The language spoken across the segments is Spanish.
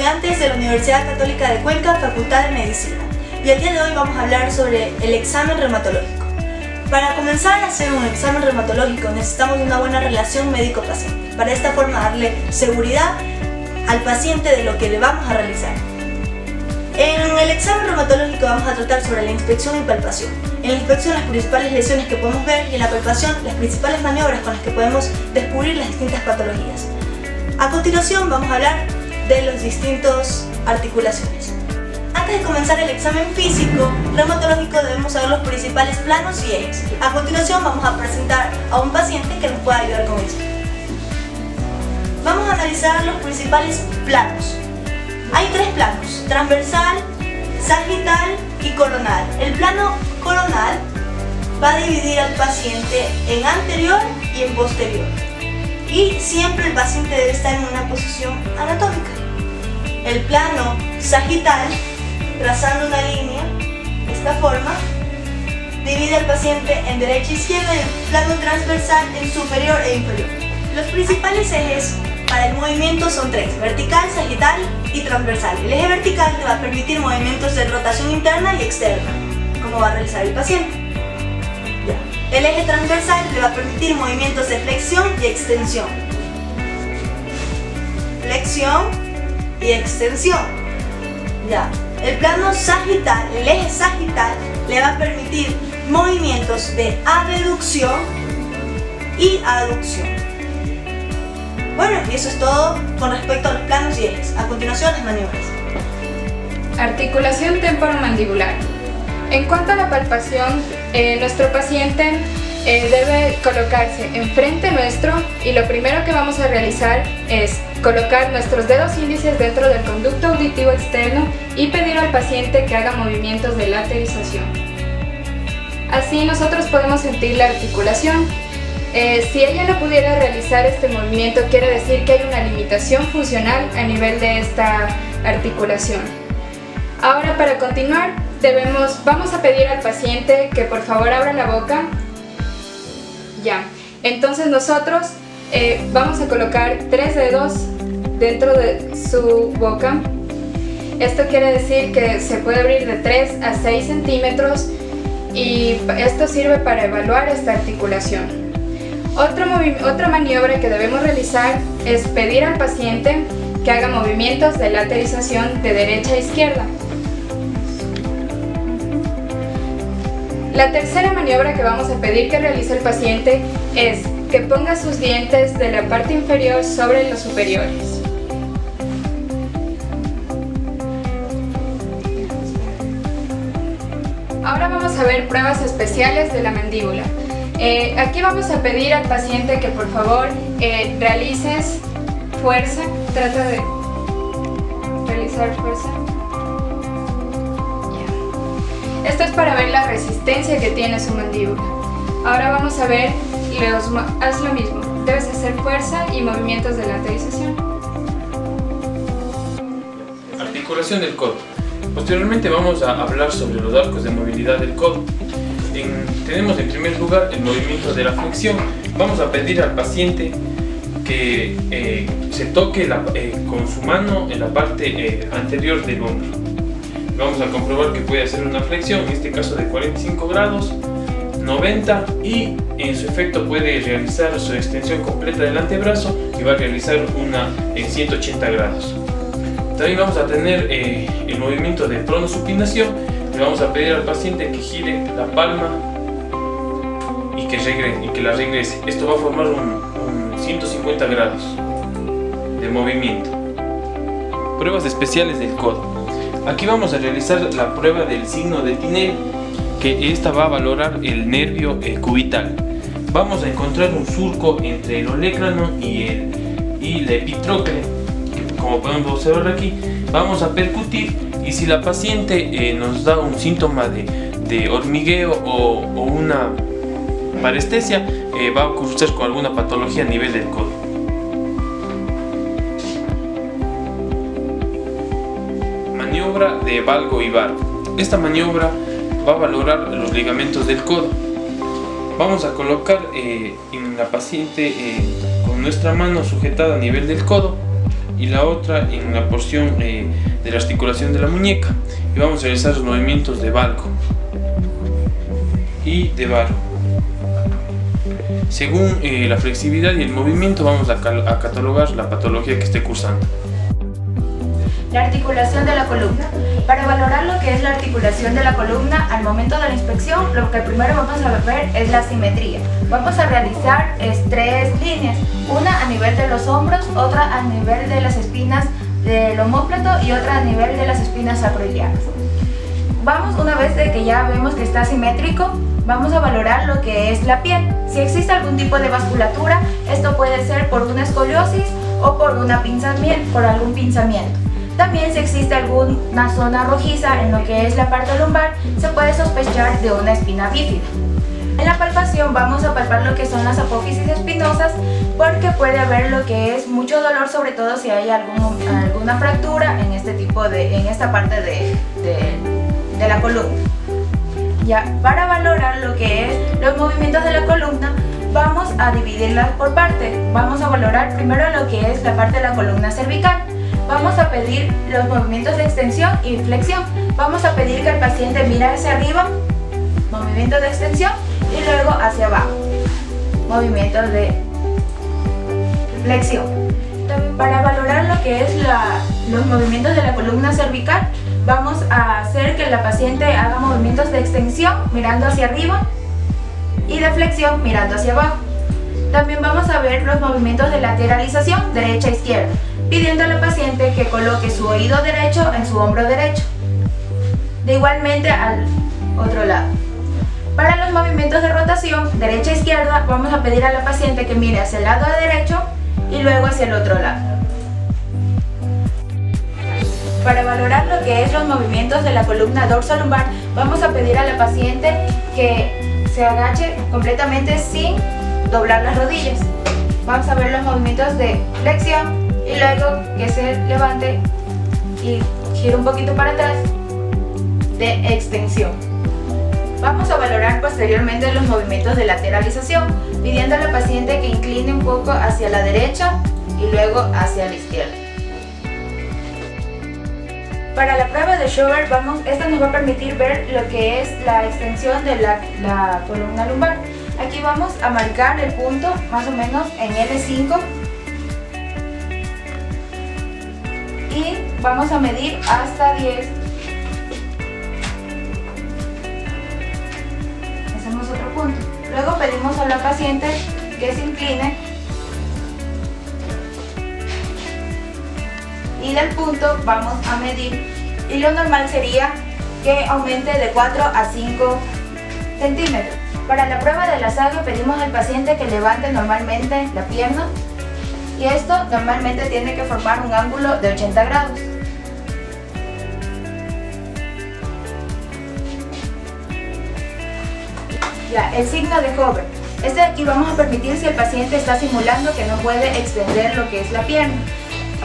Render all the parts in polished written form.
estudiantes de la Universidad Católica de Cuenca, Facultad de Medicina. Y el día de hoy vamos a hablar sobre el examen reumatológico. Para comenzar a hacer un examen reumatológico necesitamos una buena relación médico-paciente. Para esta forma darle seguridad al paciente de lo que le vamos a realizar. En el examen reumatológico vamos a tratar sobre la inspección y palpación. En la inspección las principales lesiones que podemos ver y en la palpación las principales maniobras con las que podemos descubrir las distintas patologías. A continuación vamos a hablar de las distintas articulaciones. Antes de comenzar el examen físico reumatológico debemos saber los principales planos y ejes. A continuación vamos a presentar a un paciente que nos pueda ayudar con esto. Vamos a analizar los principales planos. Hay tres planos: transversal, sagital y coronal. El plano coronal va a dividir al paciente en anterior y en posterior. Y siempre el paciente debe estar en una posición anatómica. El plano sagital, trazando una línea de esta forma, divide al paciente en derecha e izquierda y el plano transversal en superior e inferior. Los principales ejes para el movimiento son tres: vertical, sagital y transversal. El eje vertical te va a permitir movimientos de rotación interna y externa, como va a realizar el paciente. El eje transversal le va a permitir movimientos de flexión y extensión. Flexión y extensión. El plano sagital, el eje sagital, le va a permitir movimientos de abducción y aducción. Bueno, y eso es todo con respecto a los planos y ejes. A continuación, las maniobras. Articulación temporomandibular. En cuanto a la palpación, nuestro paciente debe colocarse enfrente nuestro y lo primero que vamos a realizar es colocar nuestros dedos índices dentro del conducto auditivo externo y pedir al paciente que haga movimientos de laterización. Así nosotros podemos sentir la articulación. Si ella no pudiera realizar este movimiento, quiere decir que hay una limitación funcional a nivel de esta articulación. Ahora, para continuar, vamos a pedir al paciente que por favor abra la boca. Entonces nosotros vamos a colocar 3 dedos dentro de su boca. Esto quiere decir que se puede abrir de 3 a 6 centímetros y esto sirve para evaluar esta articulación. Otra maniobra que debemos realizar es pedir al paciente que haga movimientos de laterización de derecha a izquierda. La tercera maniobra que vamos a pedir que realice el paciente es que ponga sus dientes de la parte inferior sobre los superiores. Ahora vamos a ver pruebas especiales de la mandíbula. Aquí vamos a pedir al paciente que por favor realices fuerza, trata de realizar fuerza. Esto es para ver la resistencia que tiene su mandíbula. Ahora vamos a ver, haz lo mismo, debes hacer fuerza y movimientos de laterización. Articulación del codo. Posteriormente vamos a hablar sobre los arcos de movilidad del codo. Tenemos en primer lugar el movimiento de la flexión. Vamos a pedir al paciente que se toque con su mano en la parte anterior del hombro. Vamos a comprobar que puede hacer una flexión, en este caso de 45 grados, 90 y en su efecto puede realizar su extensión completa del antebrazo y va a realizar una en 180 grados. También vamos a tener el movimiento de pronosupinación. Le vamos a pedir al paciente que gire la palma y que la regrese. Esto va a formar un 150 grados de movimiento. Pruebas especiales del codo. Aquí vamos a realizar la prueba del signo de Tinel, que esta va a valorar el nervio cubital. Vamos a encontrar un surco entre el olecrano y la epitróclea. Como podemos observar aquí, vamos a percutir y si la paciente nos da un síntoma de hormigueo o una parestesia, va a cursar con alguna patología a nivel del codo. Maniobra de valgo y bar. Esta maniobra va a valorar los ligamentos del codo. Vamos a colocar en la paciente con nuestra mano sujetada a nivel del codo y la otra en la porción de la articulación de la muñeca, y vamos a realizar los movimientos de valgo y de varo. Según la flexibilidad y el movimiento vamos a catalogar la patología que esté cursando. La articulación de la columna. Para valorar lo que es la articulación de la columna, al momento de la inspección, lo que primero vamos a ver es la simetría. Vamos a realizar 3 líneas, una a nivel de los hombros, otra a nivel de las espinas del omóplato y otra a nivel de las espinas sacroilianas. Vamos, una vez de que ya vemos que está simétrico, vamos a valorar lo que es la piel. Si existe algún tipo de vasculatura, esto puede ser por una escoliosis o por algún pinzamiento. También si existe alguna zona rojiza en lo que es la parte lumbar, se puede sospechar de una espina bífida. En la palpación vamos a palpar lo que son las apófisis espinosas, porque puede haber lo que es mucho dolor, sobre todo si hay alguna fractura en esta parte de la columna. Ya, para valorar lo que es los movimientos de la columna, vamos a dividirlas por partes. Vamos a valorar primero lo que es la parte de la columna cervical. Vamos a pedir los movimientos de extensión y flexión. Vamos a pedir que el paciente mire hacia arriba, movimiento de extensión, y luego hacia abajo, movimiento de flexión. Para valorar lo que es los movimientos de la columna cervical, vamos a hacer que la paciente haga movimientos de extensión mirando hacia arriba y de flexión mirando hacia abajo. También vamos a ver los movimientos de lateralización derecha e izquierda, pidiendo a la paciente que coloque su oído derecho en su hombro derecho, de igualmente al otro lado. Para los movimientos de rotación derecha e izquierda, vamos a pedir a la paciente que mire hacia el lado derecho y luego hacia el otro lado. Para valorar lo que es los movimientos de la columna dorsolumbar, vamos a pedir a la paciente que se agache completamente sin doblar las rodillas. Vamos a ver los movimientos de flexión y luego que se levante y gire un poquito para atrás, de extensión. Vamos a valorar posteriormente los movimientos de lateralización, pidiendo a la paciente que incline un poco hacia la derecha y luego hacia la izquierda. Para la prueba de Schober, esta nos va a permitir ver lo que es la extensión de la columna lumbar. Aquí vamos a marcar el punto más o menos en L5 y vamos a medir hasta 10. Hacemos otro punto. Luego pedimos a la paciente que se incline y del punto vamos a medir, y lo normal sería que aumente de 4 a 5 centímetros. Para la prueba de la saga pedimos al paciente que levante normalmente la pierna, y esto normalmente tiene que formar un ángulo de 80 grados. Ya, el signo de Hover. Este de aquí vamos a permitir si el paciente está simulando que no puede extender lo que es la pierna.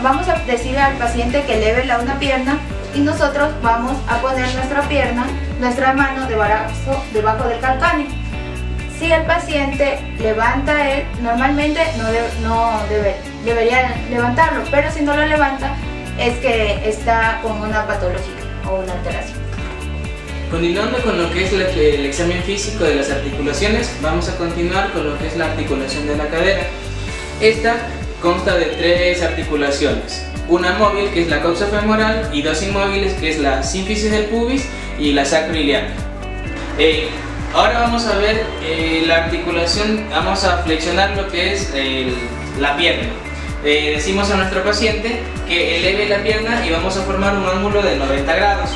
Vamos a decirle al paciente que eleve una pierna y nosotros vamos a poner nuestra mano debajo del calcáneo. Si el paciente levanta normalmente no debería levantarlo, pero si no lo levanta es que está con una patología o una alteración. Continuando con lo que es el examen físico de las articulaciones, vamos a continuar con lo que es la articulación de la cadera. Esta consta de 3 articulaciones, una móvil que es la coxofemoral y 2 inmóviles que es la sínfisis del pubis y la sacroiliaca. Ahora vamos a ver la articulación, vamos a flexionar lo que es la pierna. Decimos a nuestro paciente que eleve la pierna y vamos a formar un ángulo de 90 grados,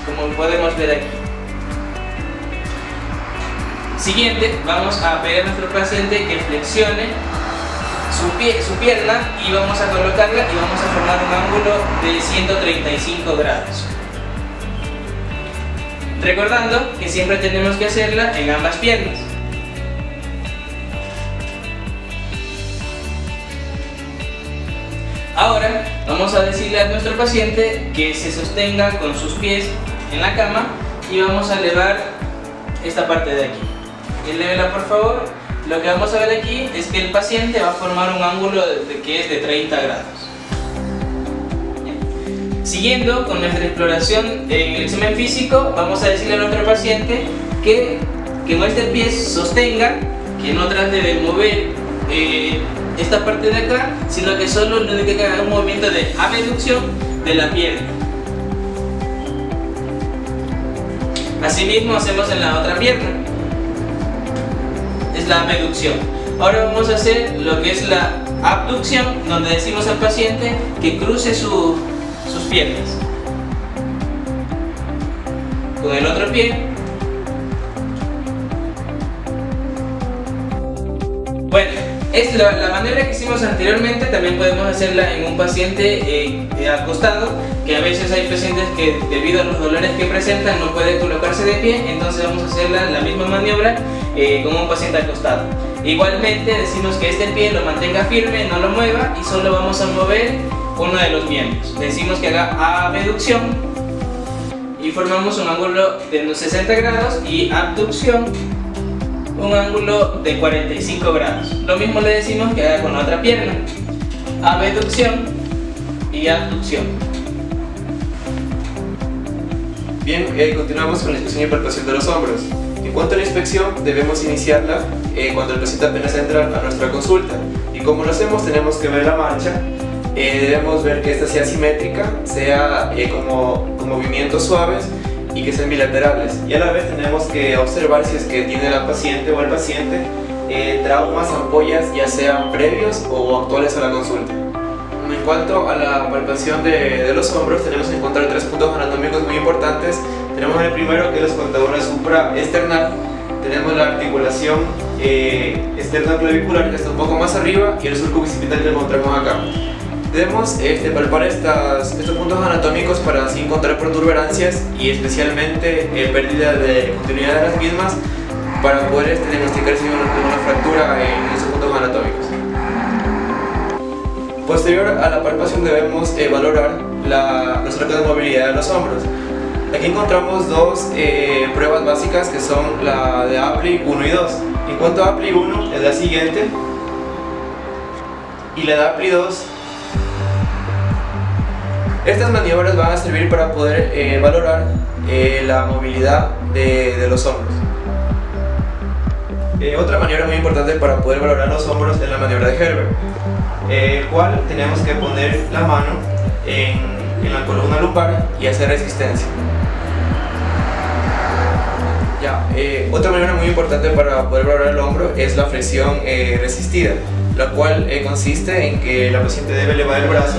como podemos ver aquí. Siguiente, vamos a pedir a nuestro paciente que flexione su pierna y vamos a colocarla y vamos a formar un ángulo de 135 grados. Recordando que siempre tenemos que hacerla en ambas piernas. Ahora vamos a decirle a nuestro paciente que se sostenga con sus pies en la cama y vamos a elevar esta parte de aquí. Elévela por favor. Lo que vamos a ver aquí es que el paciente va a formar un ángulo que es de 30 grados. Siguiendo con nuestra exploración en el examen físico, vamos a decirle a nuestro paciente que con este pie sostenga, que no trate de mover esta parte de acá, sino que solo lo único que haga un movimiento de abducción de la pierna. Asimismo hacemos en la otra pierna, es la abducción. Ahora vamos a hacer lo que es la abducción, donde decimos al paciente que cruce sus piernas con el otro pie. Bueno, es la manera que hicimos anteriormente. También podemos hacerla en un paciente acostado, que a veces hay pacientes que debido a los dolores que presentan no pueden colocarse de pie, entonces vamos a hacer la misma maniobra con un paciente acostado. Igualmente decimos que este pie lo mantenga firme, no lo mueva, y solo vamos a mover uno de los miembros. Decimos que haga abducción y formamos un ángulo de unos 60 grados y abducción un ángulo de 45 grados. Lo mismo le decimos que haga con la otra pierna, abducción y abducción. Bien, continuamos con la inspección y palpación de los hombros. En cuanto a la inspección, debemos iniciarla cuando el paciente apenas entra a nuestra consulta. Y como lo hacemos, tenemos que ver la mancha. Debemos ver que esta sea simétrica, sea con movimientos suaves y que sean bilaterales. Y a la vez tenemos que observar si es que tiene la paciente o el paciente traumas, ampollas, ya sean previos o actuales a la consulta. En cuanto a la palpación de los hombros, tenemos que encontrar 3 puntos anatómicos muy importantes. Tenemos el primero, que es la escotadura supraesternal. Tenemos la articulación externo-clavicular, que está un poco más arriba, y el surco bicipital que lo encontramos acá. Debemos palpar estos puntos anatómicos para así encontrar protuberancias y especialmente pérdida de continuidad de las mismas, para poder diagnosticar si hay una fractura en esos puntos anatómicos. Posterior a la palpación debemos valorar los arcos de movilidad de los hombros. Aquí encontramos 2 pruebas básicas, que son la de Apley 1 y 2. En cuanto a Apley 1 es la siguiente, y la de Apley 2. Estas maniobras van a servir para poder valorar la movilidad de los hombros. Otra maniobra muy importante para poder valorar los hombros es la maniobra de Herbert, el cual tenemos que poner la mano en la columna lumbar y hacer resistencia. Otra maniobra muy importante para poder valorar el hombro es la flexión resistida, la cual consiste en que la paciente debe elevar el brazo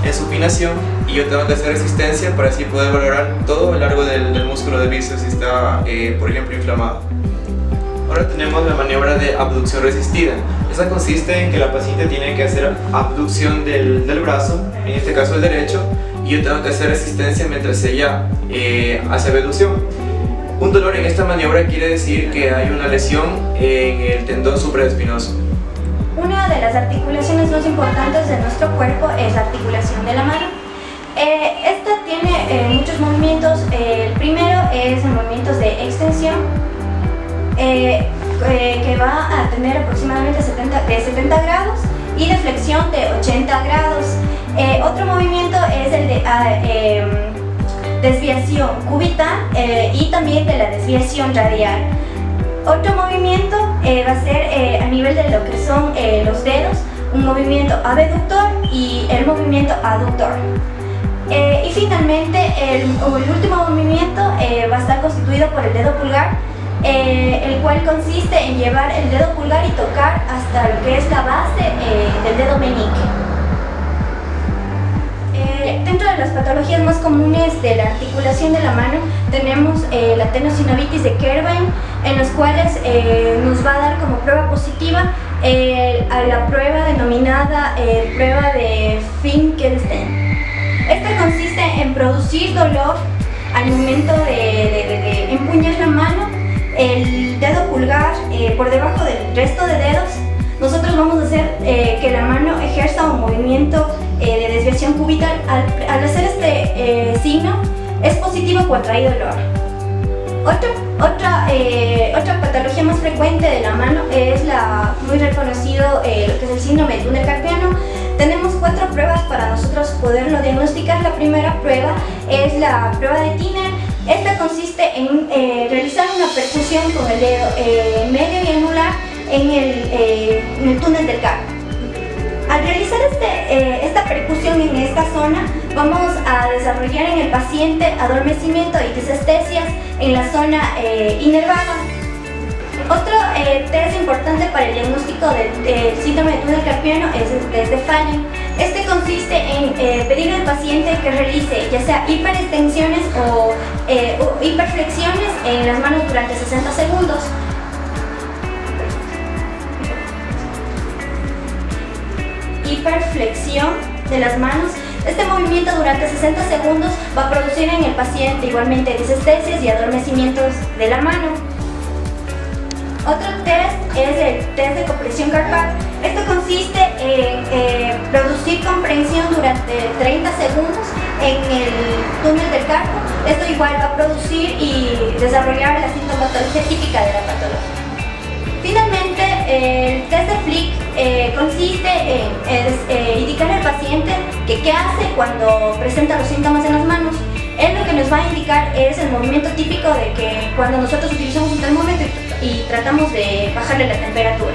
en supinación y yo tengo que hacer resistencia para así poder valorar todo el largo del músculo del bíceps si está, por ejemplo, inflamado. Ahora tenemos la maniobra de abducción resistida. Esta consiste en que la paciente tiene que hacer abducción del brazo, en este caso el derecho, y yo tengo que hacer resistencia mientras ella hace abducción. Un dolor en esta maniobra quiere decir que hay una lesión en el tendón supraespinoso. Una de las articulaciones más importantes de nuestro cuerpo es la articulación de la mano. Esta tiene muchos movimientos. El primero es el movimiento de extensión, que va a tener aproximadamente de 70 grados, y de flexión de 80 grados. Otro movimiento es el de desviación cubital y también de la desviación radial. Otro movimiento va a ser a nivel de lo que son los dedos, un movimiento abductor y el movimiento aductor. Y finalmente el último movimiento va a estar constituido por el dedo pulgar, el cual consiste en llevar el dedo pulgar y tocar hasta lo que es la base del dedo meñique. Dentro de las patologías más comunes de la articulación de la mano tenemos la tenosinovitis de Kerbein, en los cuales nos va a dar como prueba positiva a la prueba denominada prueba de Finkelstein. Esta consiste en producir dolor al momento de empuñar la mano, el dedo pulgar por debajo del resto de dedos. Nosotros vamos a hacer que la mano ejerza un movimiento de desviación cubital. Al hacer este signo es positivo cuando hay dolor. Otra patología más frecuente de la mano es muy reconocido lo que es el síndrome del túnel carpiano. Tenemos 4 pruebas para nosotros poderlo diagnosticar. La primera primera prueba es la prueba de Tiner. Esta consiste en realizar una percusión con el dedo medio y anular en el túnel del carpo. Al realizar esta percusión en esta zona, vamos a desarrollar en el paciente adormecimiento y disestesias en la zona inervada. Otro test importante para el diagnóstico del síndrome de túnel carpiano es el test de Fallin. Este consiste en pedirle al paciente que realice ya sea hiperextensiones o hiperflexiones en las manos durante 60 segundos. Hiperflexión de las manos. Este movimiento durante 60 segundos va a producir en el paciente igualmente disestesias y adormecimientos de la mano. Otro test es el test de compresión carpal. Esto consiste en producir comprensión durante 30 segundos en el túnel del carpo. Esto igual va a producir y desarrollar la sintomatología típica de la patología. Finalmente, el test de Flick consiste en indicar al paciente que qué hace cuando presenta los síntomas en las manos. Él lo que nos va a indicar es el movimiento típico de que cuando nosotros utilizamos un termómetro y tratamos de bajarle la temperatura.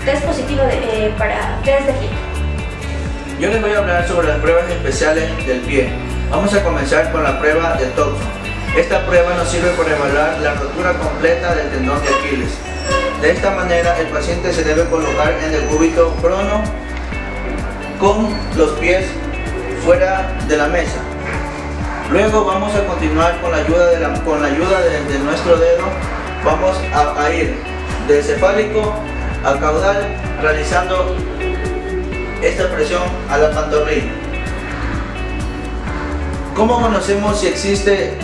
Test positivo para test de Flick. Yo les voy a hablar sobre las pruebas especiales del pie. Vamos a comenzar con la prueba de Toxon. Esta prueba nos sirve para evaluar la rotura completa del tendón de Aquiles. De esta manera, el paciente se debe colocar en el cúbito prono con los pies fuera de la mesa. Luego vamos a continuar con la ayuda de nuestro dedo. Vamos a ir de cefálico a caudal realizando esta presión a la pantorrilla. ¿Cómo conocemos si existe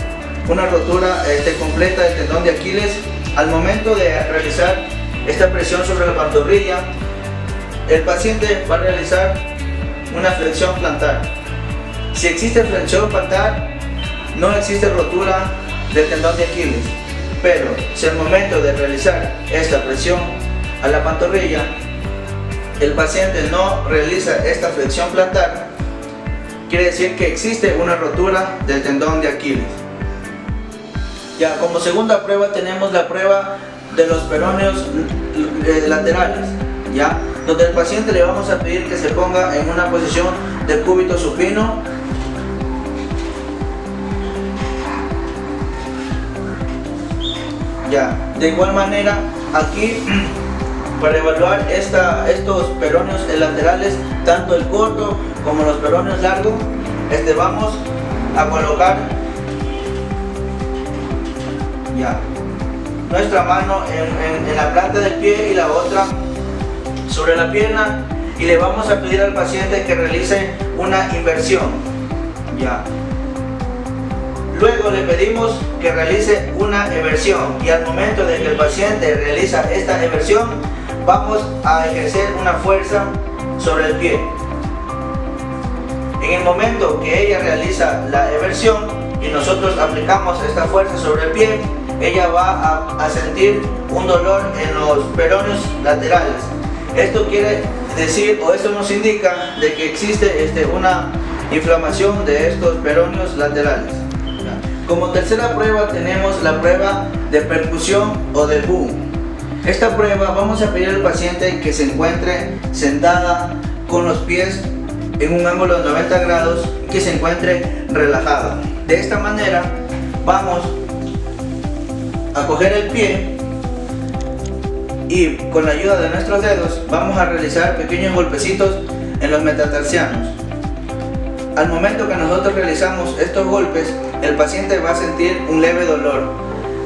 una rotura completa del tendón de Aquiles? Al momento de realizar esta presión sobre la pantorrilla, el paciente va a realizar una flexión plantar. Si existe flexión plantar, no existe rotura del tendón de Aquiles. Pero si al momento de realizar esta presión a la pantorrilla, el paciente no realiza esta flexión plantar, quiere decir que existe una rotura del tendón de Aquiles. Ya, como segunda prueba tenemos la prueba de los peroneos laterales, ya, donde al paciente le vamos a pedir que se ponga en una posición de cúbito supino. Ya, de igual manera aquí para evaluar estos peroneos laterales, tanto el corto como los peroneos largos, vamos a colocar ya nuestra mano en la planta del pie y la otra sobre la pierna, y le vamos a pedir al paciente que realice una inversión. Ya. Luego le pedimos que realice una eversión, y al momento de que el paciente realiza esta eversión, vamos a ejercer una fuerza sobre el pie. En el momento que ella realiza la eversión y nosotros aplicamos esta fuerza sobre el pie, ella va a sentir un dolor en los peroneos laterales. Esto quiere decir, o esto nos indica, de que existe una inflamación de estos peroneos laterales. Como tercera prueba tenemos la prueba de percusión o de boom. Esta prueba vamos a pedir al paciente que se encuentre sentada con los pies en un ángulo de 90 grados, que se encuentre relajada. De esta manera vamos a coger el pie y con la ayuda de nuestros dedos vamos a realizar pequeños golpecitos en los metatarsianos. Al momento que nosotros realizamos estos golpes, el paciente va a sentir un leve dolor.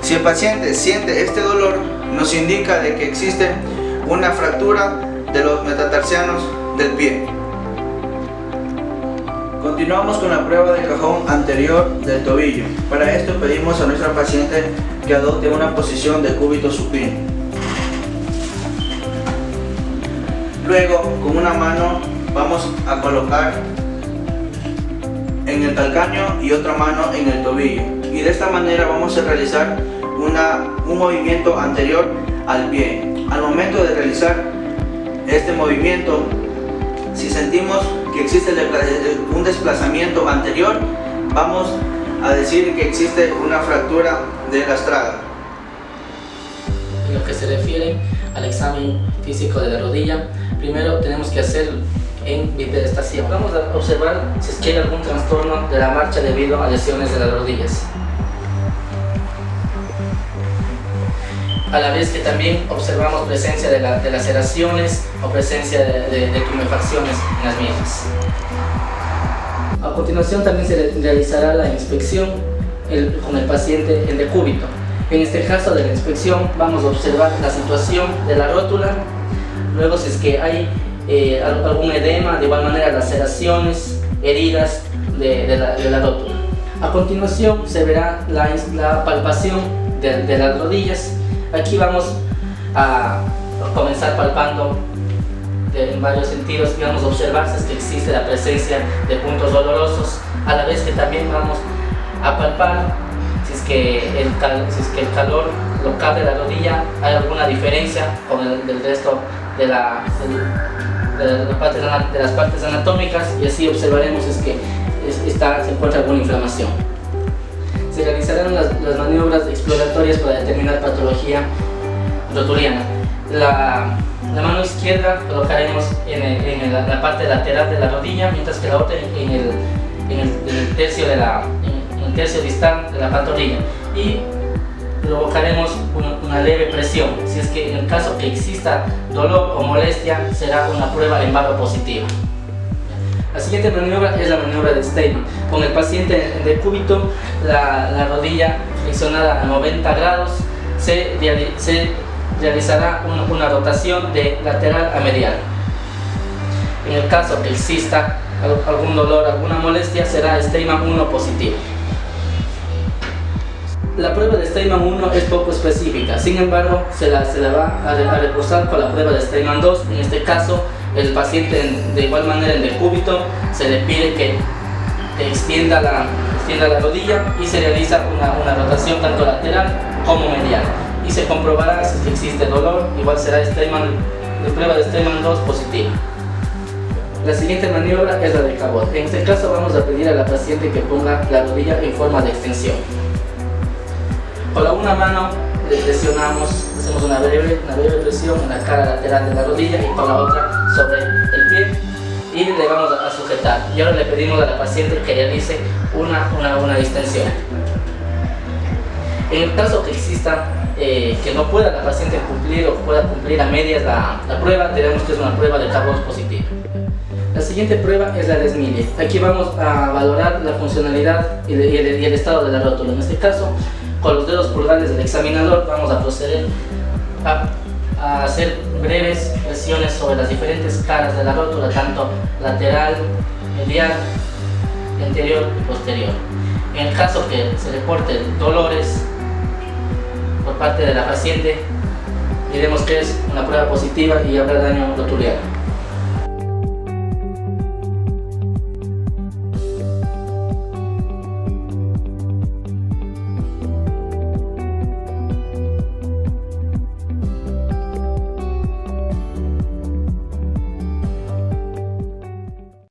Si el paciente siente este dolor, nos indica de que existe una fractura de los metatarsianos del pie. Continuamos con la prueba del cajón anterior del tobillo. Para esto pedimos a nuestra paciente que adopte una posición de cúbito supino. Luego, con una mano vamos a colocar en el calcáneo y otra mano en el tobillo, y de esta manera vamos a realizar un movimiento anterior al pie. Al momento de realizar este movimiento, si sentimos que que existe un desplazamiento anterior, vamos a decir que existe una fractura de la estrada. En lo que se refiere al examen físico de la rodilla, primero tenemos que hacer en bipedestación. Vamos a observar si es que hay algún trastorno de la marcha debido a lesiones de las rodillas. A la vez que también observamos presencia de laceraciones o presencia de tumefacciones en las mismas. A continuación también se realizará la inspección con el paciente en decúbito. En este caso de la inspección vamos a observar la situación de la rótula, luego si es que hay algún edema, de igual manera laceraciones, heridas de la rótula. A continuación se verá la palpación de las rodillas. Aquí vamos a comenzar palpando en varios sentidos y vamos a observar si es que existe la presencia de puntos dolorosos, a la vez que también vamos a palpar si es que el calor local de la rodilla hay alguna diferencia con el resto de las partes anatómicas, y así observaremos si es que se encuentra alguna inflamación. Se realizarán las maniobras exploratorias para determinar patología rotuliana. La mano izquierda colocaremos en la parte lateral de la rodilla, mientras que la otra en el tercio distal de la pantorrilla, y provocaremos una leve presión. Si es que en el caso que exista dolor o molestia, será una prueba en barro positiva. La siguiente maniobra es la maniobra de Steinman. Con el paciente en decúbito, la rodilla flexionada a 90 grados, se realizará una rotación de lateral a medial. En el caso que exista algún dolor, alguna molestia, será Steinman 1 positivo. La prueba de Steinman 1 es poco específica, sin embargo se la va a reforzar con la prueba de Steinman 2. En este caso, el paciente de igual manera en decúbito se le pide que extienda la rodilla y se realiza una rotación tanto lateral como medial, y se comprobará si existe dolor. Igual será la prueba de Steinman 2 positiva. La siguiente maniobra es la de Cabot. En este caso vamos a pedir a la paciente que ponga la rodilla en forma de extensión. Con la una mano le presionamos, hacemos una breve presión en la cara lateral de la rodilla y con la otra sobre el pie, y le vamos a sujetar. Y ahora le pedimos a la paciente que realice una distensión. En el caso que exista que no pueda la paciente cumplir o pueda cumplir a medias la prueba, diremos que es una prueba de Cabot positiva. La siguiente prueba es la de Smiley. Aquí vamos a valorar la funcionalidad y el estado de la rótula. En este caso, con los dedos pulgares del examinador vamos a proceder a hacer breves presiones sobre las diferentes caras de la rótula, tanto lateral, medial, anterior y posterior. En el caso que se reporten dolores por parte de la paciente, diremos que es una prueba positiva y habrá daño rotuliano.